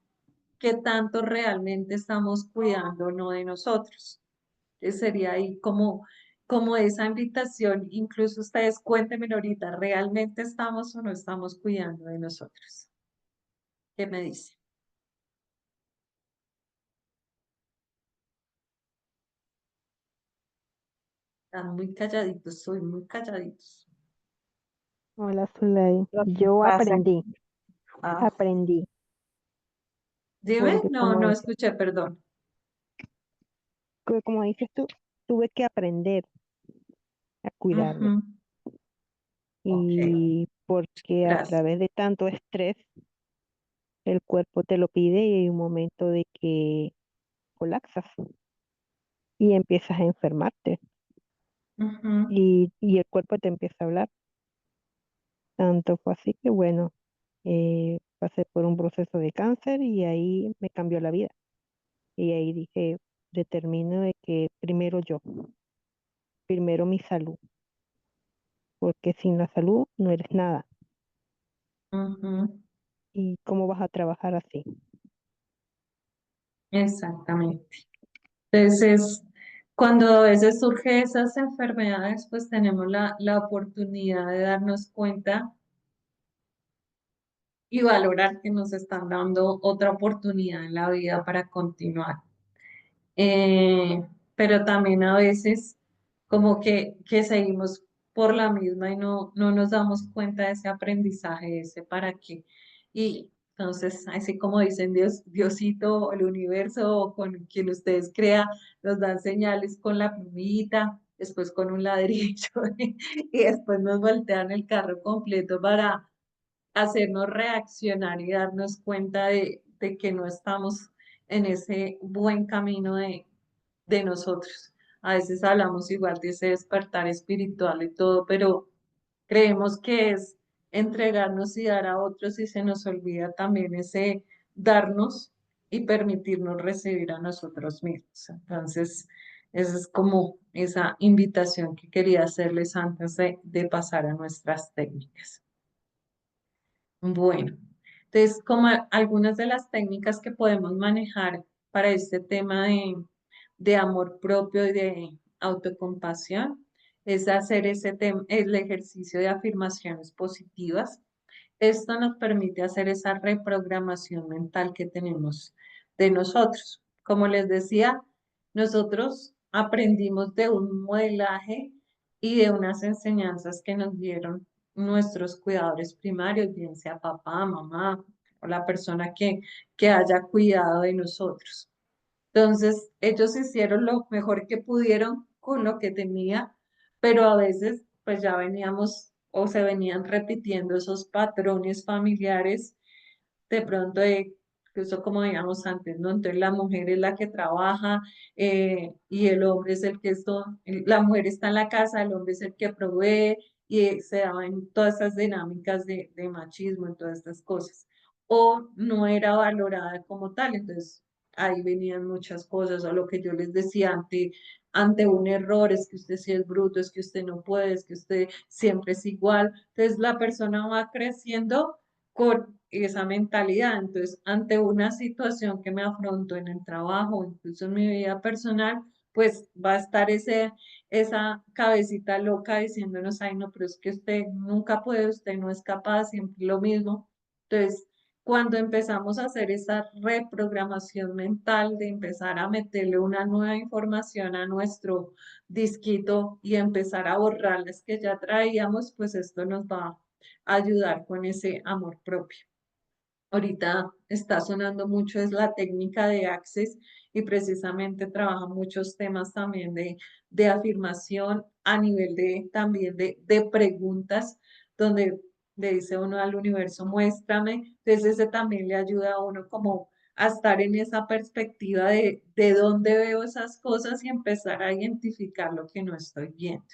¿qué tanto realmente estamos cuidando o no de nosotros? Sería ahí como esa invitación, incluso ustedes cuéntenme ahorita, ¿realmente estamos o no estamos cuidando de nosotros? ¿Qué me dicen? Están muy calladitos, soy muy calladitos. Hola, Zulay. Lo que Yo pasa, ah, aprendí, Dime, porque no escuché, perdón. como dices tú, tuve que aprender a cuidarme. Ujú, ok, Y porque a gracias. través de tanto estrés, el cuerpo te lo pide y hay un momento de que colapsas y empiezas a enfermarte Ujú, y el cuerpo te empieza a hablar. Tanto fue así que, bueno, pasé por un proceso de cáncer y ahí me cambió la vida. Y ahí dije, determino de que primero yo, primero mi salud, porque sin la salud no eres nada. ujú, ¿Y cómo vas a trabajar así? exactamente. Entonces, cuando a veces surgen esas enfermedades, pues tenemos la oportunidad de darnos cuenta y valorar que nos están dando otra oportunidad en la vida para continuar. Pero también a veces como que seguimos por la misma y no nos damos cuenta de ese aprendizaje, de ese para qué. Y entonces, así como dicen Dios, Diosito, el universo, o con quien ustedes crean, nos dan señales con la plumita, después con un ladrillo, y después nos voltean el carro completo para hacernos reaccionar y darnos cuenta de que no estamos en ese buen camino de nosotros. A veces hablamos igual de ese despertar espiritual y todo, pero creemos que es entregarnos y dar a otros y se nos olvida también ese darnos y permitirnos recibir a nosotros mismos. Entonces, esa es como esa invitación que quería hacerles antes de pasar a nuestras técnicas. Bueno, entonces, como algunas de las técnicas que podemos manejar para este tema de amor propio y de autocompasión, es hacer el ejercicio de afirmaciones positivas. Esto nos permite hacer esa reprogramación mental que tenemos de nosotros. Como les decía, nosotros aprendimos de un modelaje y de unas enseñanzas que nos dieron nuestros cuidadores primarios, bien sea papá, mamá o la persona que haya cuidado de nosotros. Entonces, ellos hicieron lo mejor que pudieron con lo que tenía, pero a veces pues ya veníamos o se venían repitiendo esos patrones familiares de pronto incluso como digamos antes, ¿no? Entonces la mujer es la que trabaja y el hombre es el que la mujer está en la casa, el hombre es el que provee y se daban todas esas dinámicas de machismo y todas estas cosas. O no era valorada como tal, entonces ahí venían muchas cosas, o lo que yo les decía ante un error, es que usted sí es bruto, es que usted no puede, es que usted siempre es igual. Entonces la persona va creciendo con esa mentalidad. Entonces, ante una situación que me afronto en el trabajo, incluso en mi vida personal, pues va a estar esa cabecita loca diciéndonos, ay, no, pero es que usted nunca puede, usted no es capaz, siempre lo mismo. Entonces, cuando empezamos a hacer esa reprogramación mental de empezar a meterle una nueva información a nuestro disquito y empezar a borrar las que ya traíamos, pues esto nos va ayudar con ese amor propio. Ahorita está sonando mucho es la técnica de Access y precisamente trabaja muchos temas también de afirmación a nivel también de preguntas, donde Le dice uno al universo, muéstrame. Entonces ese también le ayuda a uno como a estar en esa perspectiva de dónde veo esas cosas y empezar a identificar lo que no estoy viendo.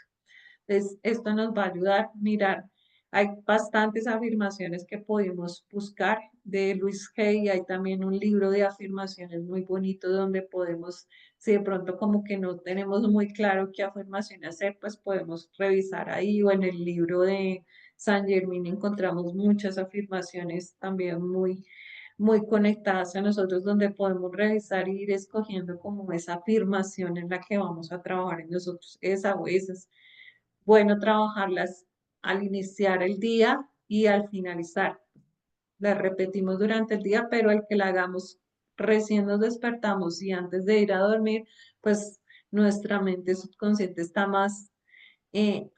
Entonces, esto nos va a ayudar a mirar. Hay bastantes afirmaciones que podemos buscar de Luis Hay. Hay también un libro de afirmaciones muy bonito donde podemos, si de pronto como que no tenemos muy claro qué afirmación hacer, pues podemos revisar ahí o en el libro de San Germán encontramos muchas afirmaciones también muy conectadas a nosotros donde podemos revisar y ir escogiendo como esa afirmación en la que vamos a trabajar en nosotros, esa o esas bueno trabajarlas al iniciar el día y al finalizar. Las repetimos durante el día, pero el que la hagamos recién nos despertamos y antes de ir a dormir, pues nuestra mente subconsciente está más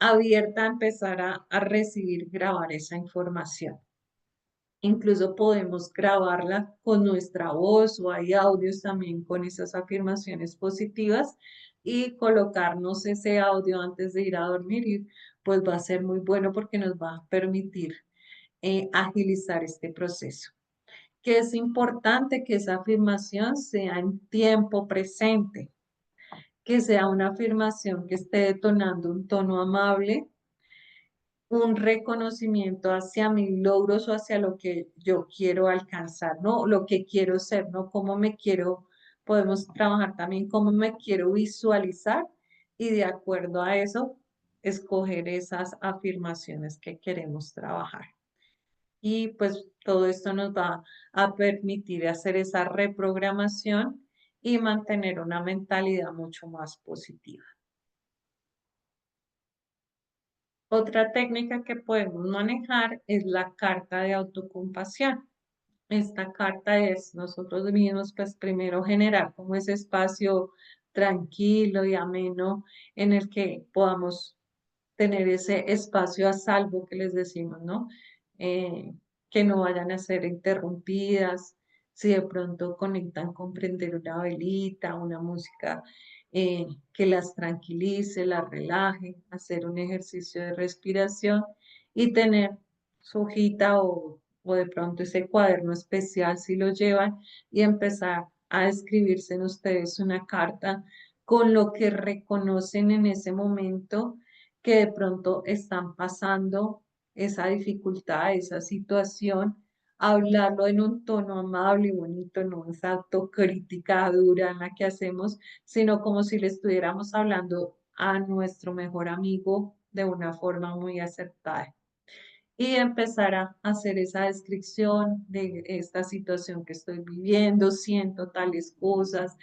abierta a empezar a recibir, grabar esa información. Incluso podemos grabarla con nuestra voz o hay audios también con esas afirmaciones positivas y colocarnos ese audio antes de ir a dormir y pues va a ser muy bueno porque nos va a permitir agilizar este proceso. Que es importante que esa afirmación sea en tiempo presente, que sea una afirmación que esté detonando un tono amable, un reconocimiento hacia mis logros o hacia lo que yo quiero alcanzar, ¿no? Lo que quiero ser, ¿no? Cómo me quiero, podemos trabajar también cómo me quiero visualizar y de acuerdo a eso, escoger esas afirmaciones que queremos trabajar. Y pues todo esto nos va a permitir hacer esa reprogramación y mantener una mentalidad mucho más positiva. Otra técnica que podemos manejar es la carta de autocompasión. Esta carta es nosotros mismos, pues primero generar como ese espacio tranquilo y ameno en el que podamos tener ese espacio a salvo que les decimos, ¿no? Que no vayan a ser interrumpidas, si de pronto conectan con prender una velita, una música que las tranquilice, las relaje, hacer un ejercicio de respiración y tener su hojita o de pronto ese cuaderno especial si lo llevan y empezar a escribirse en ustedes una carta con lo que reconocen en ese momento que de pronto están pasando esa dificultad, esa situación, hablarlo en un tono amable y bonito, no esa autocrítica dura en la que hacemos, sino como si le estuviéramos hablando a nuestro mejor amigo de una forma muy acertada y empezar a hacer esa descripción de esta situación que estoy viviendo, siento tales cosas,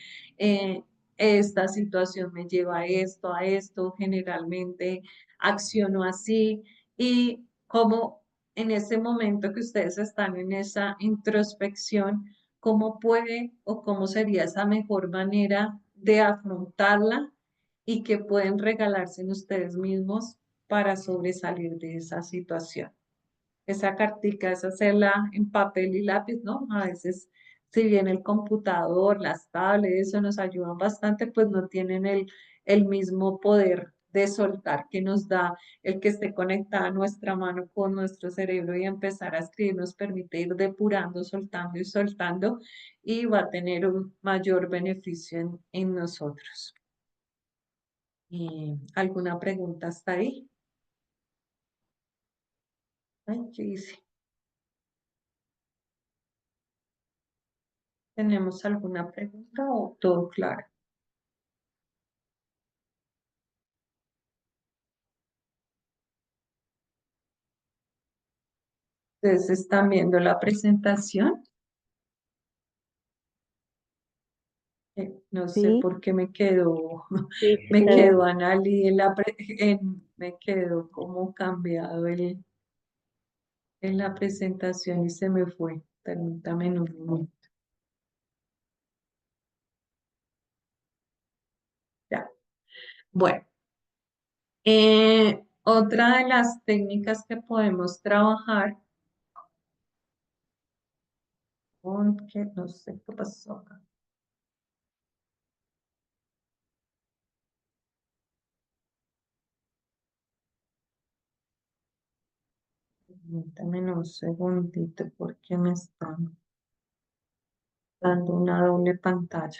esta situación me lleva a esto, generalmente acciono así y como en ese momento que ustedes están en esa introspección, ¿cómo puede o cómo sería esa mejor manera de afrontarla y que pueden regalarse en ustedes mismos para sobresalir de esa situación? Esa cartica es hacerla en papel y lápiz, ¿no? A veces, si bien el computador, las tablets, eso nos ayudan bastante, pues no tienen el mismo poder de soltar que nos da el que esté conectada nuestra mano con nuestro cerebro y empezar a escribir nos permite ir depurando, soltando y soltando y va a tener un mayor beneficio en nosotros. ¿Alguna pregunta hasta ahí? Ay, ¿qué hice? ¿Tenemos alguna pregunta o todo claro? Ustedes están viendo la presentación. No sé Sí, por qué me quedó, sí, me la veo. quedó Anali me quedó como cambiado en la presentación y se me fue. Permítame un momento. Ya. Bueno, otra de las técnicas que podemos trabajar con que no sé qué pasó acá. Permítame un segundito porque me están dando una doble pantalla.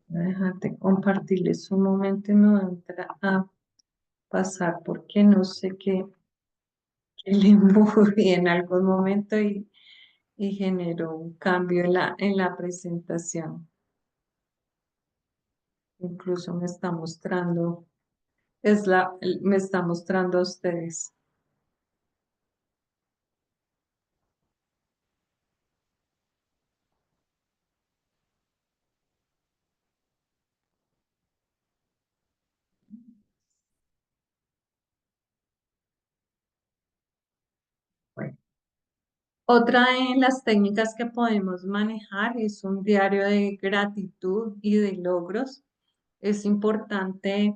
Voy a dejar de compartirles un momento y me voy a entrar a pasar porque no sé qué le moví en algún momento y generó un cambio en la presentación. Incluso me está mostrando, me está mostrando a ustedes. Bueno, otra de las técnicas que podemos manejar es un diario de gratitud y de logros. Es importante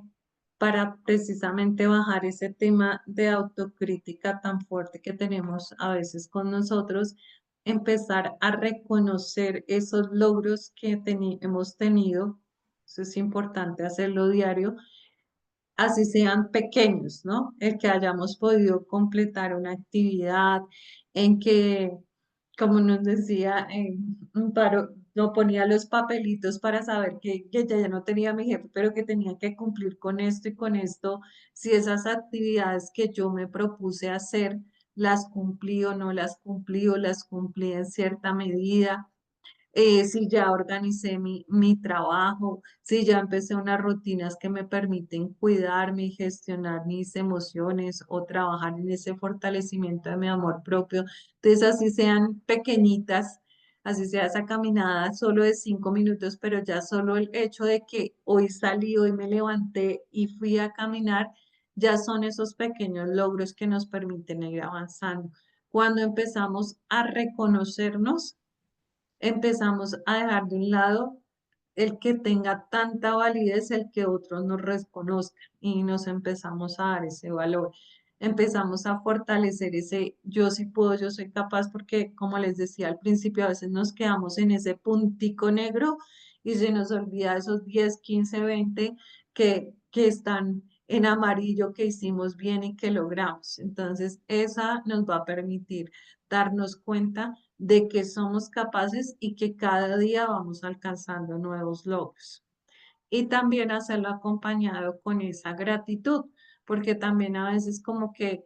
para precisamente bajar ese tema de autocrítica tan fuerte que tenemos a veces con nosotros, empezar a reconocer esos logros que hemos tenido. Eso es importante hacerlo diario, así sean pequeños, ¿no? El que hayamos podido completar una actividad en que, como nos decía, un paro, no ponía los papelitos para saber que ya no tenía mi jefe, pero que tenía que cumplir con esto y con esto, si esas actividades que yo me propuse hacer, las cumplí o no las cumplí o las cumplí en cierta medida, si ya organicé mi trabajo, si ya empecé unas rutinas que me permiten cuidarme y gestionar mis emociones o trabajar en ese fortalecimiento de mi amor propio. Entonces, así sean pequeñitas, así sea esa caminada solo de 5 minutos, pero ya solo el hecho de que hoy salí, hoy me levanté y fui a caminar, ya son esos pequeños logros que nos permiten ir avanzando. Cuando empezamos a reconocernos, empezamos a dejar de un lado el que tenga tanta validez, el que otros nos reconozcan y nos empezamos a dar ese valor. Empezamos a fortalecer ese yo sí puedo, yo soy capaz, porque como les decía al principio, a veces nos quedamos en ese puntico negro y se nos olvida esos 10 15 20 que están en amarillo, que hicimos bien y que logramos. Entonces, esa nos va a permitir darnos cuenta de que somos capaces y que cada día vamos alcanzando nuevos logros. Y también hacerlo acompañado con esa gratitud, porque también a veces como que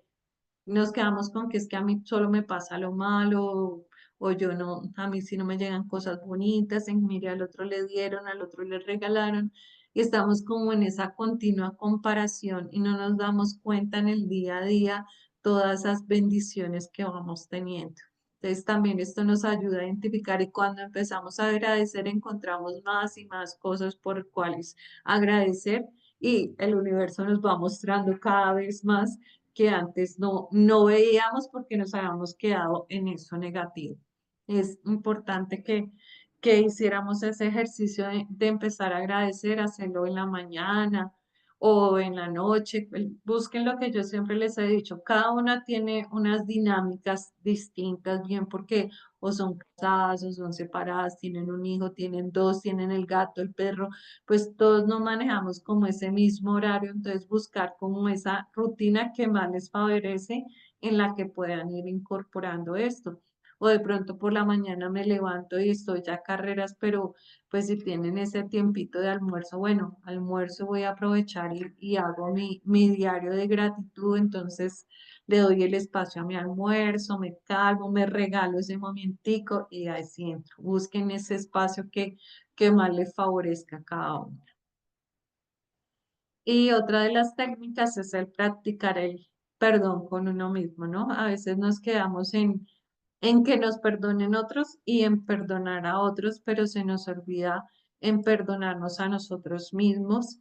nos quedamos con que es que a mí solo me pasa lo malo, o yo no, a mí sí no me llegan cosas bonitas, en mire, al otro le dieron, al otro le regalaron, y estamos como en esa continua comparación y no nos damos cuenta en el día a día todas esas bendiciones que vamos teniendo. Entonces también esto nos ayuda a identificar, y cuando empezamos a agradecer encontramos más y más cosas por cuales agradecer, y el universo nos va mostrando cada vez más que antes no veíamos porque nos habíamos quedado en eso negativo. Es importante que hiciéramos ese ejercicio de empezar a agradecer, hacerlo en la mañana o en la noche. Busquen lo que yo siempre les he dicho, cada una tiene unas dinámicas distintas, bien porque o son casadas o son separadas, tienen un hijo, tienen dos, tienen el gato, el perro, pues todos no manejamos como ese mismo horario, entonces buscar como esa rutina que más les favorece, en la que puedan ir incorporando esto. O de pronto por la mañana me levanto y estoy ya a carreras, pero pues si tienen ese tiempito de almuerzo, bueno, almuerzo voy a aprovechar y hago mi diario de gratitud, entonces le doy el espacio a mi almuerzo, me calmo, me regalo ese momentico y ahí sí entro. Busquen ese espacio que más les favorezca a cada uno. Y otra de las técnicas es el practicar el perdón con uno mismo, ¿no? A veces nos quedamos en que nos perdonen otros y en perdonar a otros, pero se nos olvida en perdonarnos a nosotros mismos.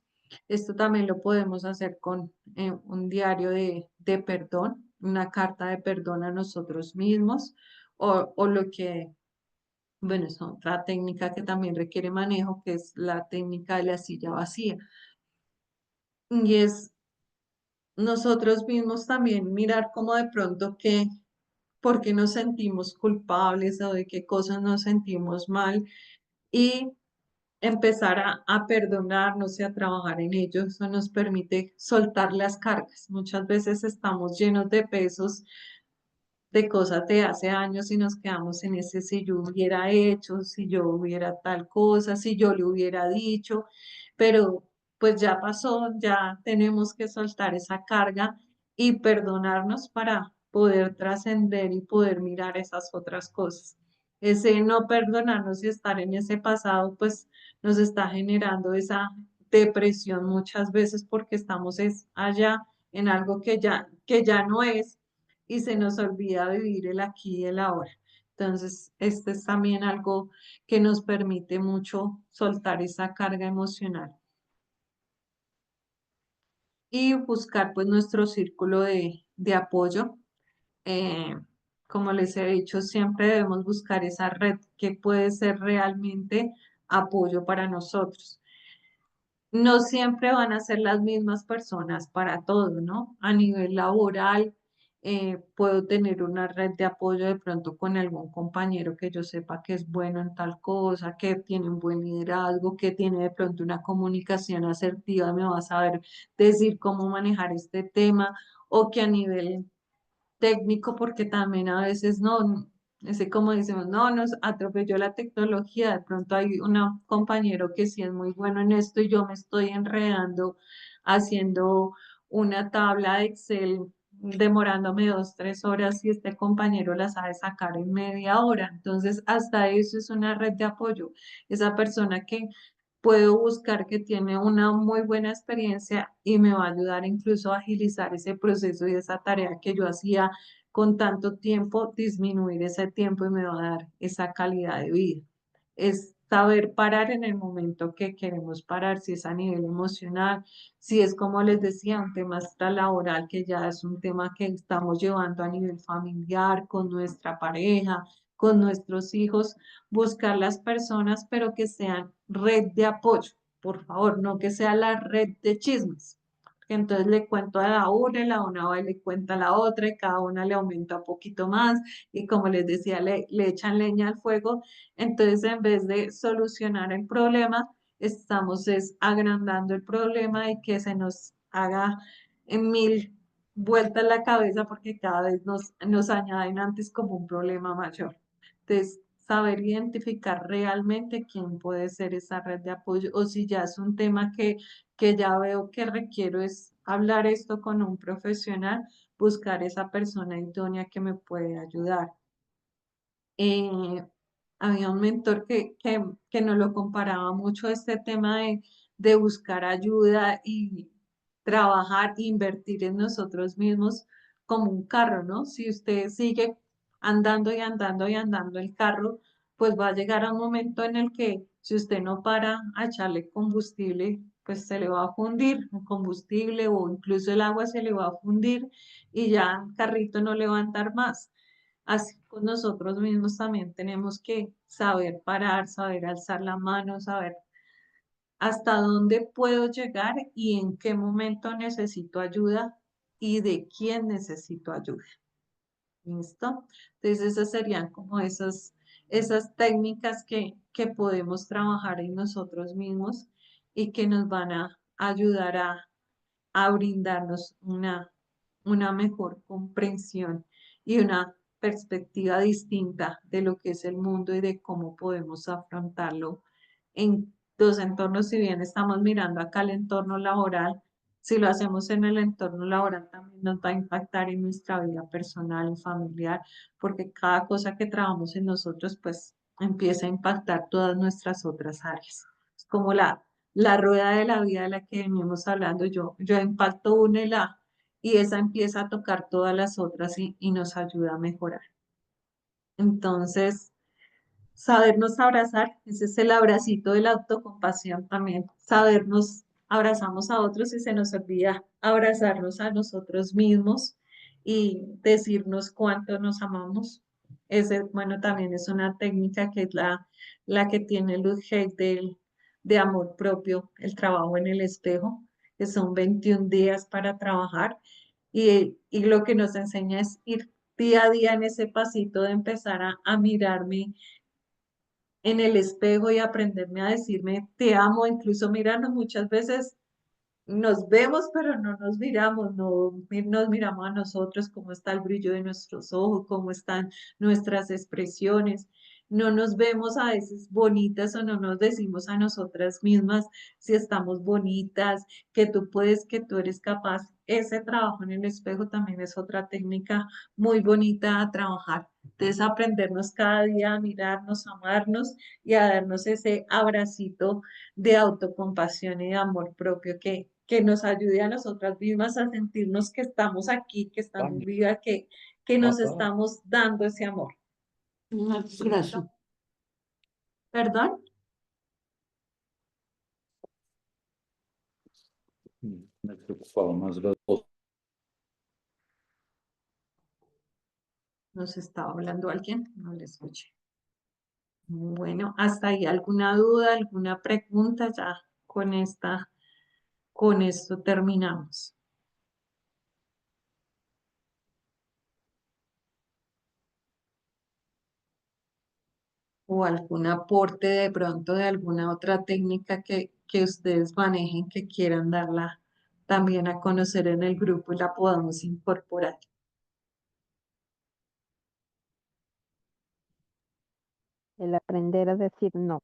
Esto también lo podemos hacer con un diario de perdón, una carta de perdón a nosotros mismos, o lo que, bueno, es otra técnica que también requiere manejo, que es la técnica de la silla vacía. Y es nosotros mismos también mirar cómo de pronto que, por qué nos sentimos culpables o de qué cosas nos sentimos mal y empezar a perdonarnos y a trabajar en ello. Eso nos permite soltar las cargas. Muchas veces estamos llenos de pesos de cosas de hace años y nos quedamos en ese si yo hubiera hecho, si yo hubiera tal cosa, si yo le hubiera dicho, pero pues ya pasó, ya tenemos que soltar esa carga y perdonarnos para poder trascender y poder mirar esas otras cosas. Ese no perdonarnos y estar en ese pasado, pues nos está generando esa depresión muchas veces porque estamos es allá en algo que ya no es y se nos olvida vivir el aquí y el ahora. Entonces, este es también algo que nos permite mucho soltar esa carga emocional y buscar pues nuestro círculo de apoyo. Eh, como les he dicho, siempre debemos buscar esa red que puede ser realmente apoyo para nosotros. No siempre van a ser las mismas personas para todo, ¿no? A nivel laboral, puedo tener una red de apoyo de pronto con algún compañero que yo sepa que es bueno en tal cosa, que tiene un buen liderazgo, que tiene de pronto una comunicación asertiva, me va a saber decir cómo manejar este tema, o que a nivel técnico, porque también a veces no, ese como decimos, no, nos atropelló la tecnología, de pronto hay un compañero que sí es muy bueno en esto y yo me estoy enredando haciendo una tabla de Excel, demorándome 2, 3 horas y este compañero la sabe sacar en media hora. Entonces, hasta eso es una red de apoyo. Esa persona que puedo buscar que tiene una muy buena experiencia y me va a ayudar incluso a agilizar ese proceso y esa tarea que yo hacía con tanto tiempo, disminuir ese tiempo y me va a dar esa calidad de vida. Es saber parar en el momento que queremos parar, si es a nivel emocional, si es como les decía, un tema extralaboral, que ya es un tema que estamos llevando a nivel familiar, con nuestra pareja, con nuestros hijos, buscar las personas, pero que sean red de apoyo, por favor, no que sea la red de chismes. Porque entonces le cuento a la una va y le cuenta a la otra, y cada una le aumenta un poquito más, y como les decía, le echan leña al fuego. Entonces, en vez de solucionar el problema, estamos es agrandando el problema y que se nos haga en mil vueltas la cabeza porque cada vez nos añaden antes como un problema mayor. Entonces, saber identificar realmente quién puede ser esa red de apoyo o si ya es un tema que ya veo que requiero es hablar esto con un profesional, buscar esa persona idónea que me puede ayudar. Eh, Había un mentor que nos lo comparaba mucho este tema de buscar ayuda y trabajar, invertir en nosotros mismos como un carro, ¿no? Si usted sigue andando y andando y andando el carro, pues va a llegar a un momento en el que si usted no para a echarle combustible, pues se le va a fundir el combustible o incluso el agua se le va a fundir y ya el carrito no le va a andar más. Así con nosotros mismos también tenemos que saber parar, saber alzar la mano, saber hasta dónde puedo llegar y en qué momento necesito ayuda y de quién necesito ayuda. ¿Listo? Entonces esas serían como esas técnicas que podemos trabajar en nosotros mismos y que nos van a ayudar a brindarnos una mejor comprensión y una perspectiva distinta de lo que es el mundo y de cómo podemos afrontarlo en los entornos. Si bien estamos mirando acá el entorno laboral, si lo hacemos en el entorno laboral también nos va a impactar en nuestra vida personal y familiar, porque cada cosa que trabajamos en nosotros, pues empieza a impactar todas nuestras otras áreas. Es como la rueda de la vida de la que venimos hablando, yo impacto una y esa empieza a tocar todas las otras y nos ayuda a mejorar. Entonces, sabernos abrazar, ese es el abracito de la autocompasión también, sabernos abrazamos a otros y se nos olvida abrazarnos a nosotros mismos y decirnos cuánto nos amamos. Ese, bueno, también es una técnica que es la que tiene Luz Hay de amor propio, el trabajo en el espejo. que son 21 días para trabajar y lo que nos enseña es ir día a día en ese pasito de empezar a mirarme en el espejo y aprenderme a decirme te amo, incluso mirarnos muchas veces nos vemos, pero no nos miramos, no nos miramos a nosotros, cómo está el brillo de nuestros ojos, cómo están nuestras expresiones. No nos vemos a veces bonitas o no nos decimos a nosotras mismas si estamos bonitas, que tú puedes, que tú eres capaz. Ese trabajo en el espejo también es otra técnica muy bonita a trabajar. Entonces, aprendernos cada día a mirarnos, a amarnos y a darnos ese abracito de autocompasión y de amor propio que nos ayude a nosotras mismas a sentirnos que estamos aquí, que estamos vivas, que nos estamos dando ese amor. Gracias. ¿Perdón? Me preocupaba más las dos. ¿Nos estaba hablando alguien? No le escuché. Bueno, hasta ahí alguna duda, alguna pregunta, ya con esto terminamos. O algún aporte de pronto de alguna otra técnica que ustedes manejen que quieran darla también a conocer en el grupo y la podamos incorporar. El aprender a decir no.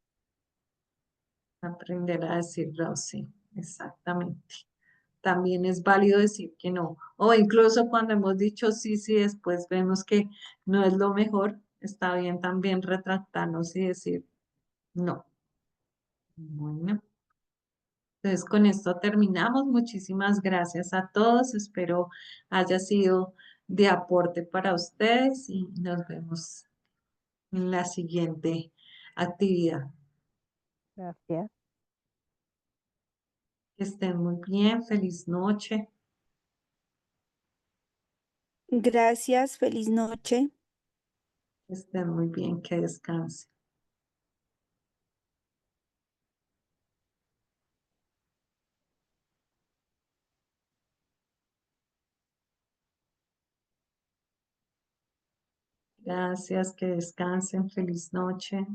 Aprender a decirlo, sí, exactamente. También es válido decir que no. O incluso cuando hemos dicho sí, sí, después vemos que no es lo mejor, está bien también retractarnos y decir no. Bueno, entonces con esto terminamos. Muchísimas gracias a todos. Espero haya sido de aporte para ustedes y nos vemos en la siguiente actividad. Gracias. Que estén muy bien. Feliz noche. Gracias, feliz noche. Que estén muy bien. Que descansen. Gracias. Que descansen. Feliz noche.